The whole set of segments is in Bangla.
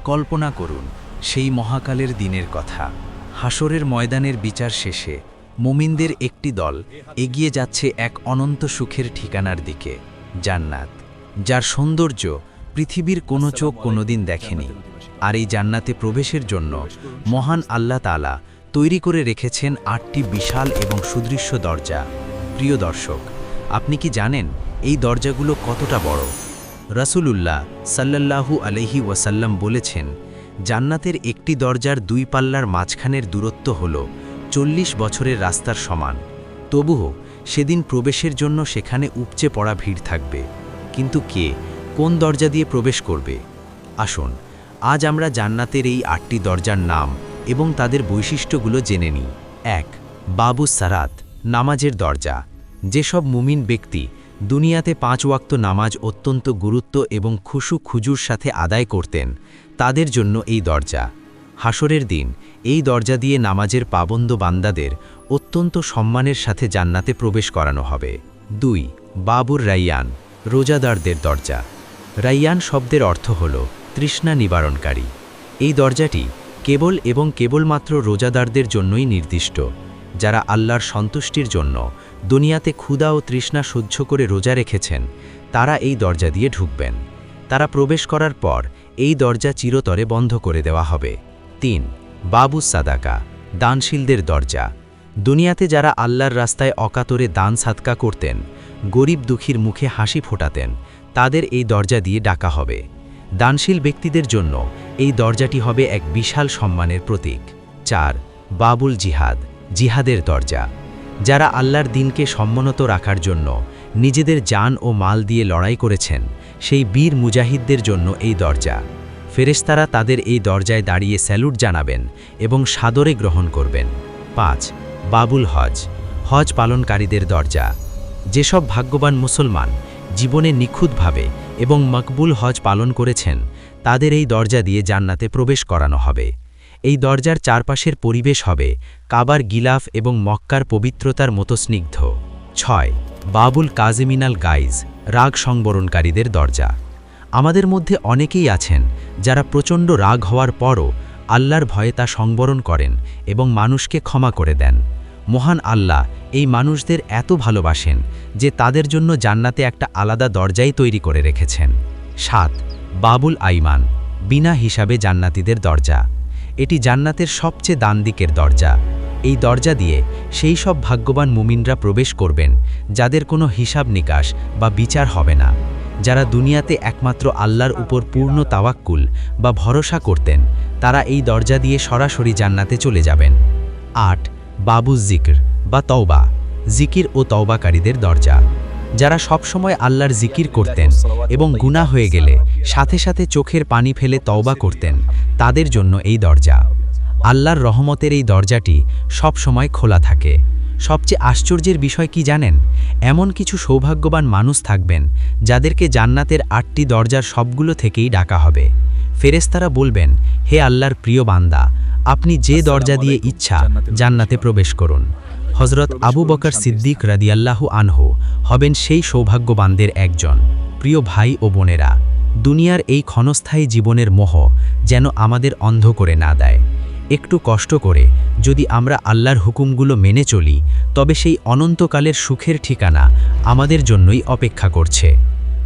কল্পনা করুন সেই মহাকালের দিনের কথা। হাসরের ময়দানের বিচার শেষে মুমিনদের একটি দল এগিয়ে যাচ্ছে এক অনন্ত সুখের ঠিকানার দিকে, জান্নাত, যার সৌন্দর্য পৃথিবীর কোনো চোখ কোনোদিন দেখেনি। আর এই জান্নাতে প্রবেশের জন্য মহান আল্লাহ তাআলা তৈরি করে রেখেছেন ৮টি বিশাল এবং সুদৃশ্য দরজা। প্রিয় দর্শক, আপনি কি জানেন এই দরজাগুলো কতটা বড়? রাসূলুল্লাহ সাল্লাল্লাহু আলাইহি ওয়াসাল্লাম বলেছেন, জান্নাতের একটি দরজার দুই পাল্লার মাঝখানের দূরত্ব হল ৪০ বছরের রাস্তার সমান। তবুও সেদিন প্রবেশের জন্য সেখানে উপচে পড়া ভিড় থাকবে। কিন্তু কে কোন দরজা দিয়ে প্রবেশ করবে? আসুন আজ আমরা জান্নাতের এই ৮টি দরজার নাম এবং তাদের বৈশিষ্ট্যগুলো জেনে নিই। ১. বাবুস সারাত, নামাজের দরজা। যেসব মুমিন ব্যক্তি দুনিয়াতে ৫ ওয়াক্ত নামাজ অত্যন্ত গুরুত্ব এবং খুজুর সাথে আদায় করতেন, তাদের জন্য এই দরজা। হাসরের দিন এই দরজা দিয়ে নামাজের পাবন্দ বান্দাদের অত্যন্ত সম্মানের সাথে জান্নাতে প্রবেশ করানো হবে। ২. বাবুর রাইয়ান, রোজাদারদের দরজা। রাইয়ান শব্দের অর্থ হল তৃষ্ণা নিবারণকারী। এই দরজাটি কেবল এবং কেবলমাত্র রোজাদারদের জন্যই নির্দিষ্ট, যারা আল্লাহর সন্তুষ্টির জন্য দুনিয়াতে ক্ষুধা ও তৃষ্ণা সহ্য করে রোজা রেখেছেন, তারা এই দরজা দিয়ে ঢুকবেন। তারা প্রবেশ করার পর এই দরজা চিরতরে বন্ধ করে দেওয়া হবে। ৩. বাবুস সাদাকা, দানশীলদের দরজা। দুনিয়াতে যারা আল্লাহর রাস্তায় অকাতরে দান সাদকা করতেন, গরিব দুঃখীর মুখে হাসি ফোটাতেন, তাদের এই দরজা দিয়ে ডাকা হবে। দানশীল ব্যক্তিদের জন্য এই দরজাটি হবে এক বিশাল সম্মানের প্রতীক। ৪. বাবুল জিহাদ, জিহাদের দরজা। যারা আল্লাহর দ্বীনকে সম্মানিত রাখার জন্য নিজেদের জান ও মাল দিয়ে লড়াই করেছেন, সেই বীর মুজাহিদদের জন্য এই দরজা। ফেরেশতারা তাদের এই দরজায় দাঁড়িয়ে স্যালুট জানাবেন এবং সাদরে গ্রহণ করবেন। ৫. বাবুল হজ, হজ পালনকারীদের দরজা। যেসব ভাগ্যবান মুসলমান জীবনে নিখুঁতভাবে এবং মকবুল হজ পালন করেছেন, তাদের এই দরজা দিয়ে জান্নাতে প্রবেশ করানো হবে। এই দরজার চারপাশের পরিবেশ হবে কাবার গিলাফ এবং মক্কার পবিত্রতার মতো স্নিগ্ধ। ৬. বাবুল কাজিমিনাল গাইজ, রাগ সংবরণকারীদের দরজা। আমাদের মধ্যে অনেকেই আছেন যারা প্রচণ্ড রাগ হওয়ার পরও আল্লাহর ভয়ে তা সংবরণ করেন এবং মানুষকে ক্ষমা করে দেন। মহান আল্লাহ এই মানুষদের এত ভালোবাসেন যে তাদের জন্য জান্নাতে একটা আলাদা দরজাই তৈরি করে রেখেছেন। ৭. বাবুল আইমান, বিনা হিসাবে জান্নাতীদের দরজা। এটি জান্নাতের সবচেয়ে ডান দিকের দরজা। এই দরজা দিয়ে সেই সব ভাগ্যবান মুমিনরা প্রবেশ করবেন যাদের কোনো হিসাব নিকাশ বা বিচার হবে না। যারা দুনিয়াতে একমাত্র আল্লাহর উপর পূর্ণ তাওয়াক্কুল বা ভরসা করতেন, তারা এই দরজা দিয়ে সরাসরি জান্নাতে চলে যাবেন। ৮. বাবু জিকির বা তওবা, জিকির ও তওবাকারীদের দরজা। যারা সবসময় আল্লাহর জিকির করতেন এবং গুনাহ হয়ে গেলে সাথে সাথে চোখের পানি ফেলে তওবা করতেন, তাদের জন্য এই দরজা। আল্লাহর রহমতের এই দরজাটি সব সময় খোলা থাকে। সবচেয়ে আশ্চর্যের বিষয় কি জানেন? এমন কিছু সৌভাগ্যবান মানুষ থাকবেন যাদেরকে জান্নাতের ৮টি দরজার সবগুলো থেকেই ডাকা হবে। ফেরেশতারা বলবেন, হে আল্লাহর প্রিয় বান্দা, আপনি যে দরজা দিয়ে ইচ্ছা জান্নাতে প্রবেশ করুন। হযরত আবু বকর সিদ্দিক রাদিয়াল্লাহু আনহু হবেন সেই সৌভাগ্যবানদের একজন। প্রিয় ভাই ও বোনেরা, দুনিয়ার এই ক্ষণস্থায়ী জীবনের মোহ যেন আমাদের অন্ধ করে না দেয়। একটু কষ্ট করে যদি আমরা আল্লাহর হুকুমগুলো মেনে চলি, তবে সেই অনন্তকালের সুখের ঠিকানা আমাদের জন্যই অপেক্ষা করছে।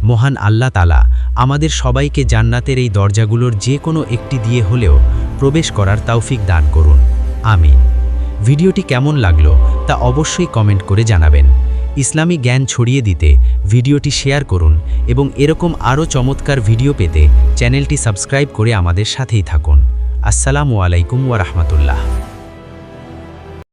মহান আল্লাহ তাআলা আমাদের সবাইকে জান্নাতের এই দরজাগুলোর যে কোনো একটি দিয়ে হলেও প্রবেশ করার তৌফিক দান করুন। আমিন। ভিডিওটি কেমন লাগলো তা অবশ্যই কমেন্ট করে জানাবেন। ইসলামী জ্ঞান ছড়িয়ে দিতে ভিডিওটি শেয়ার করুন এবং এরকম আরও চমৎকার ভিডিও পেতে চ্যানেলটি সাবস্ক্রাইব করে আমাদের সাথেই থাকুন। আসসালামু আলাইকুম ওয়া রাহমাতুল্লাহ।